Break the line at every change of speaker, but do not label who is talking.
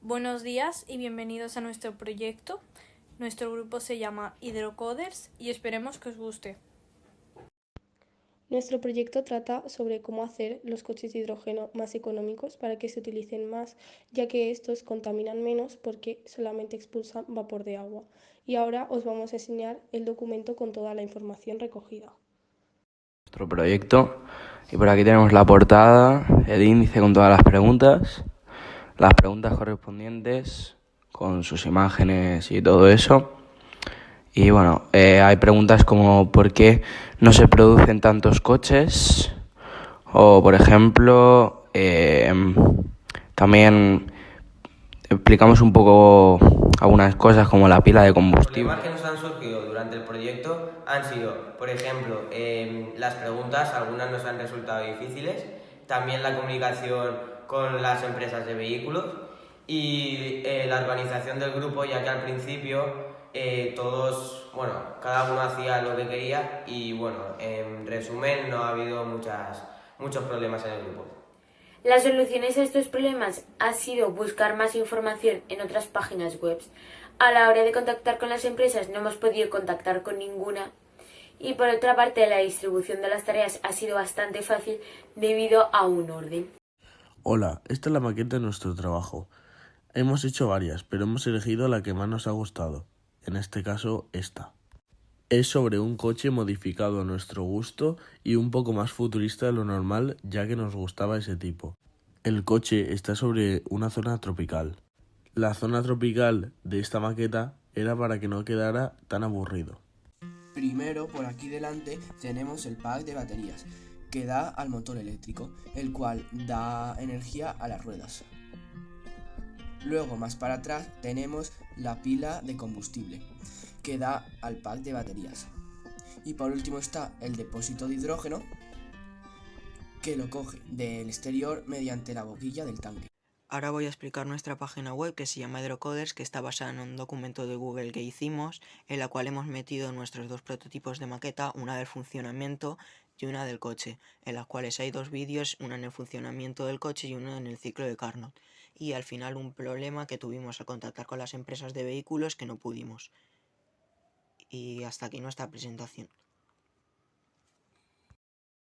Buenos días y bienvenidos a nuestro proyecto. Nuestro grupo se llama Hydrocoders y esperemos que os guste.
Nuestro proyecto trata sobre cómo hacer los coches de hidrógeno más económicos para que se utilicen más, ya que estos contaminan menos porque solamente expulsan vapor de agua. Y ahora os vamos a enseñar el documento con toda la información recogida.
Nuestro proyecto, y por aquí tenemos la portada, el índice con todas las preguntas correspondientes con sus imágenes y todo eso. Y bueno, hay preguntas como ¿por qué no se producen tantos coches? O por ejemplo, también explicamos un poco algunas cosas como la pila de combustible.
Los problemas que nos han surgido durante el proyecto han sido, por ejemplo, las preguntas, algunas nos han resultado difíciles, también la comunicación con las empresas de vehículos y la organización del grupo, ya que al principio todos, cada uno hacía lo que quería y en resumen no ha habido muchos problemas en el grupo.
Las soluciones a estos problemas ha sido buscar más información en otras páginas web. A la hora de contactar con las empresas no hemos podido contactar con ninguna. Y por otra parte, la distribución de las tareas ha sido bastante fácil debido a un orden.
Hola, esta es la maqueta de nuestro trabajo. Hemos hecho varias, pero hemos elegido la que más nos ha gustado. En este caso, esta. Es sobre un coche modificado a nuestro gusto y un poco más futurista de lo normal, ya que nos gustaba ese tipo. El coche está sobre una zona tropical. La zona tropical de esta maqueta era para que no quedara tan aburrido.
Primero, por aquí delante, tenemos el pack de baterías, que da al motor eléctrico, el cual da energía a las ruedas. Luego, más para atrás, tenemos la pila de combustible, que da al pack de baterías. Y por último está el depósito de hidrógeno, que lo coge del exterior mediante la boquilla del tanque.
Ahora voy a explicar nuestra página web que se llama Hydrocoders, que está basada en un documento de Google que hicimos, en la cual hemos metido nuestros dos prototipos de maqueta, una del funcionamiento y una del coche, en las cuales hay dos vídeos, una en el funcionamiento del coche y una en el ciclo de Carnot. Y al final un problema que tuvimos al contactar con las empresas de vehículos que no pudimos. Y hasta aquí nuestra presentación.